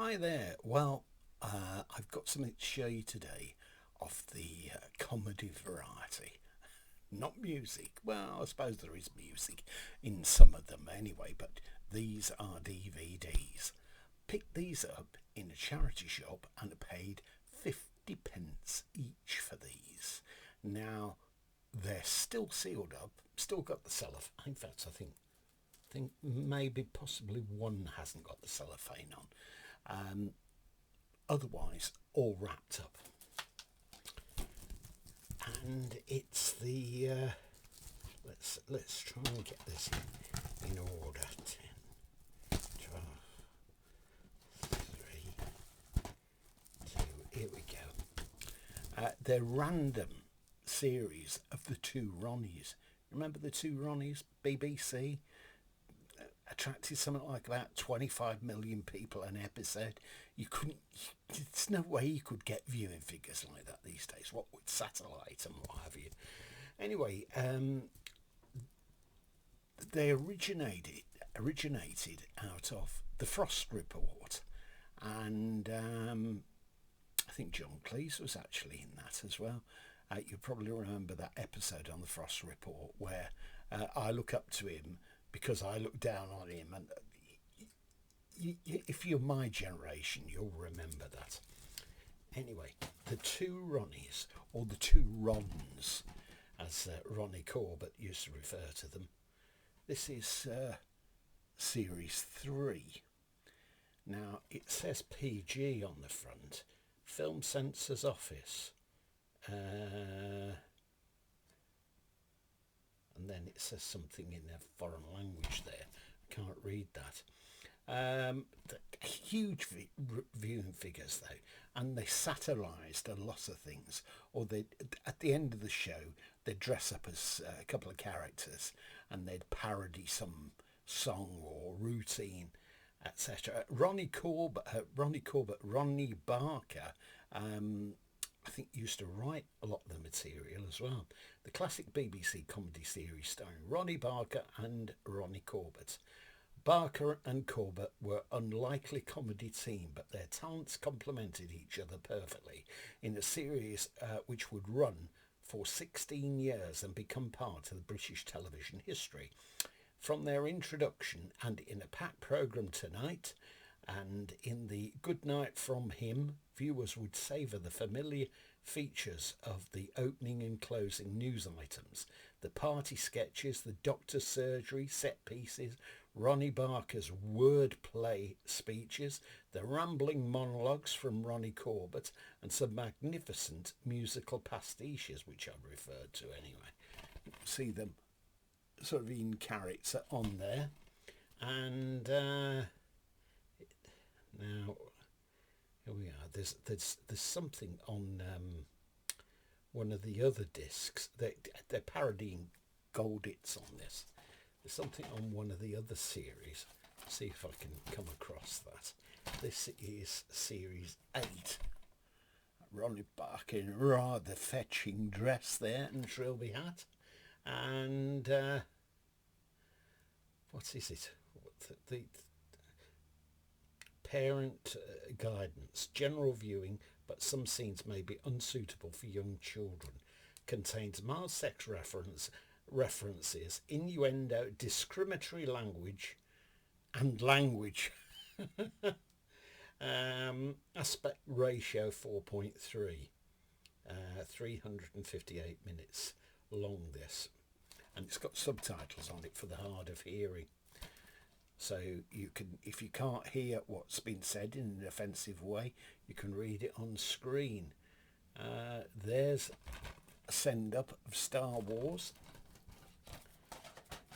Hi there. Well, I've got something to show you today of the comedy variety. Not music. Well, I suppose there is music in some of them anyway, but these are DVDs. Picked these up in a charity shop and paid 50 pence each for these. Now, they're still sealed up, still got the cellophane. In fact, I think maybe possibly one hasn't got the cellophane on. Otherwise, all wrapped up. And it's the let's try and get this in order. 10, 12, 3, 2. Here we go. They're random series of the Two Ronnies. Remember the Two Ronnies? BBC attracted something like about 25 million people an episode. You couldn't, there's no way you could get viewing figures like that these days, what with satellite and what have you. Anyway, they originated out of the Frost Report, and I think John Cleese was actually in that as well. You probably remember that episode on the Frost Report where I look up to him because I look down on him, and if you're my generation, you'll remember that. Anyway, the Two Ronnies, or the Two Rons, as Ronnie Corbett used to refer to them. This is series 3. Now, it says PG on the front, Film Censor's Office. And then it says something in a foreign language there. I can't read that. Huge viewing figures though, and they satirised a lot of things. Or they, at the end of the show, they'd dress up as a couple of characters, and they'd parody some song or routine, etc. Ronnie Barker. I think used to write a lot of the material as well. The classic BBC comedy series starring Ronnie Barker and Ronnie Corbett. Barker and Corbett were unlikely comedy team, but their talents complemented each other perfectly in a series which would run for 16 years and become part of the British television history. From their introduction and in a packed programme tonight, and in the Good Night From Him, viewers would savour the familiar features of the opening and closing news items, the party sketches, the doctor's surgery, set pieces, Ronnie Barker's wordplay speeches, the rambling monologues from Ronnie Corbett, and some magnificent musical pastiches, which I've referred to anyway. You can see them sort of in character on there. And now, here we are. There's something on one of the other discs. They're parodying Goldit's on this. There's something on one of the other series. See if I can come across that. This is series 8. Ronnie Barker in a rather fetching dress there and trilby hat. And what is it? The parent guidance, general viewing, but some scenes may be unsuitable for young children. Contains mild sex references, innuendo, discriminatory language, and language. Aspect ratio 4.3. 358 minutes long this, and it's got subtitles on it for the hard of hearing. So you can, if you can't hear what's been said in an offensive way, you can read it on screen. There's a send up of Star Wars.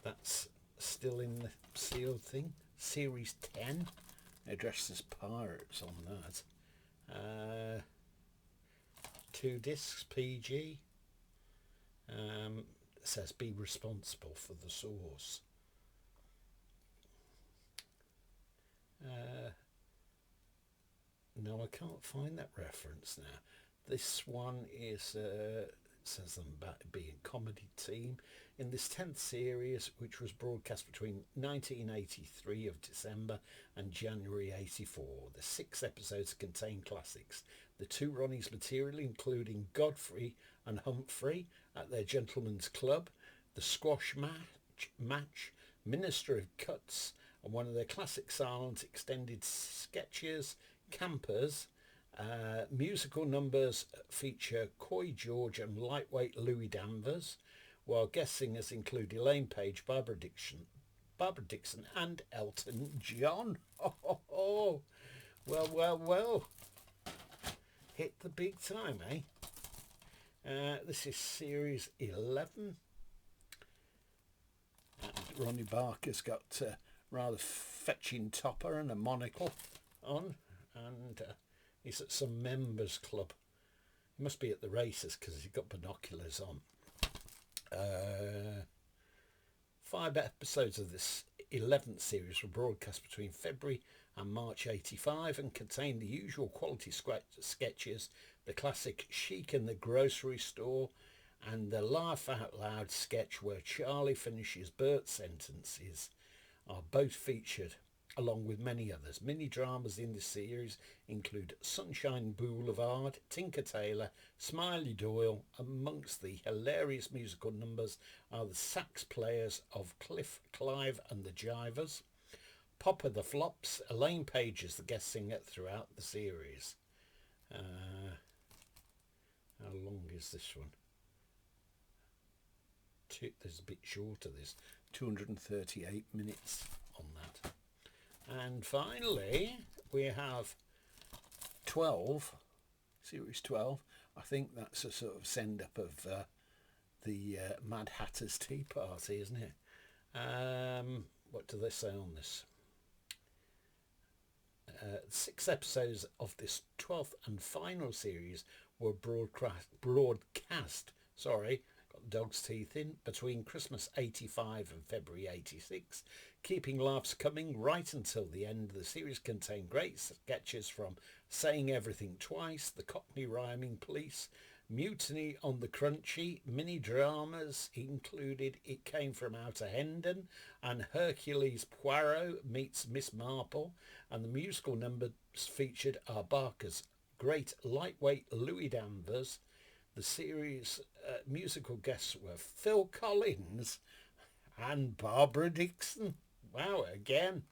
That's still in the sealed thing. Series 10. They're dressed as pirates on that. 2 discs, PG. Says be responsible for the source. No, I can't find that reference now. This one is says them about it being a comedy team. In this 10th series, which was broadcast between 1983 of December and January 84, the 6 episodes contain classics. The Two Ronnies material, including Godfrey and Humphrey at their gentleman's club, the squash match, Minister of Cuts, and one of their classic silent extended sketches, Campers. Musical numbers feature Coy George and lightweight Louis Danvers, while guest singers include Elaine Page, Barbara Dixon and Elton John. Oh, well. Hit the big time, eh? This is series 11. And Ronnie Barker's got a rather fetching topper and a monocle on, and he's at some members club. He must be at the races because he's got binoculars on. 5 episodes of this 11th series were broadcast between February and March 85 and contained the usual quality sketches, the classic Chic in the Grocery Store, and the laugh out loud sketch where Charlie finishes Bert's sentences are both featured, along with many others. Mini dramas in this series include Sunshine Boulevard, Tinker Tailor, Smiley Doyle. Amongst the hilarious musical numbers are the sax players of Cliff, Clive and the Jivers, Popper the Flops. Elaine Page is the guest singer throughout the series. How long is this one? There's a bit shorter, this 238 minutes on that. And finally we have 12, series 12. I think that's a sort of send up of the Mad Hatter's Tea Party, isn't it? What do they say on this? 6 episodes of this 12th and final series were broadcast, got the dog's teeth in, between Christmas 85 and February 86, keeping laughs coming right until the end. The series contained great sketches from Saying Everything Twice, The Cockney Rhyming Police, Mutiny on the Crunchy. Mini dramas included It Came From Outer Hendon and Hercules Poirot Meets Miss Marple, and the musical numbers featured are Barker's great lightweight Louis Danvers. The series musical guests were Phil Collins and Barbara Dixon. Wow, again,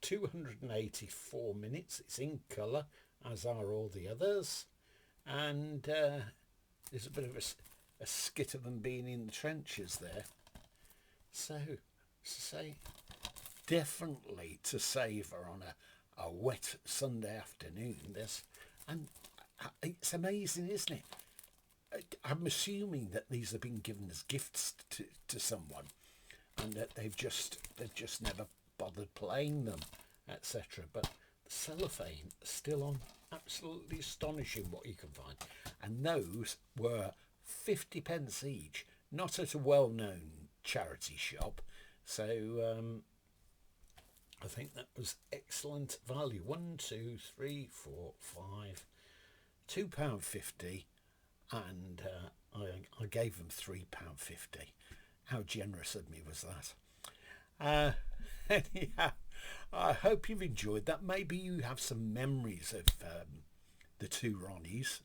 284 minutes. It's in colour, as are all the others. And there's a bit of a skit of them being in the trenches there. So, definitely to savour on a wet Sunday afternoon. And it's amazing, isn't it? I'm assuming that these have been given as gifts to someone, and that they've just never bothered playing them, etc. But the cellophane is still on. Absolutely astonishing what you can find. And those were 50p each, not at a well-known charity shop. So I think that was excellent value. 1, 2, 3, 4, 5, £2.50, and I gave them £3.50. How generous of me was that? Anyhow, I hope you've enjoyed that. Maybe you have some memories of the Two Ronnies,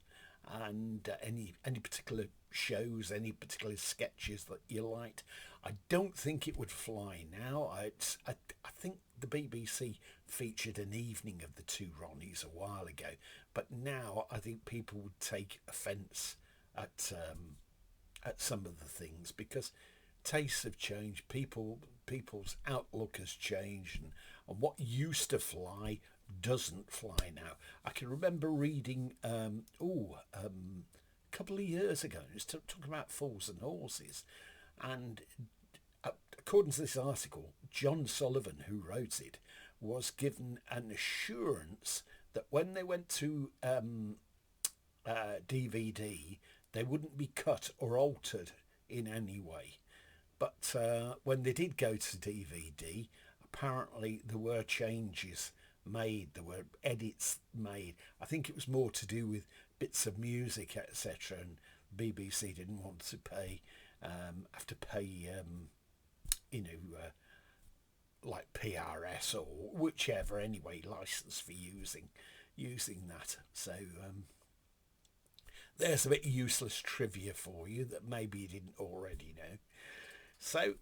and any particular shows, any particular sketches that you liked. I don't think it would fly now. I think the BBC featured an evening of the Two Ronnies a while ago, but now I think people would take offence at some of the things, because tastes have changed, people's outlook has changed, and what used to fly doesn't fly now. I can remember reading a couple of years ago, it was talking about Fools and Horses, and according to this article, John Sullivan, who wrote it, was given an assurance that when they went to DVD, they wouldn't be cut or altered in any way. But when they did go to DVD, apparently there were changes made, there were edits made. I think it was more to do with bits of music, etc., and BBC didn't want to pay, have to pay, you know, like PRS or whichever anyway license for using that. So there's a bit useless trivia for you that maybe you didn't already know. So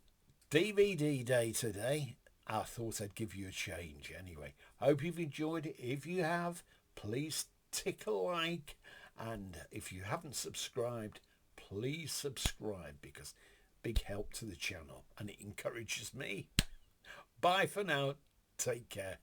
DVD day today. I thought I'd give you a change anyway. Hope you've enjoyed it. If you have, please tick a like, and if you haven't subscribed, please subscribe, because big help to the channel and it encourages me. Bye for now. Take care.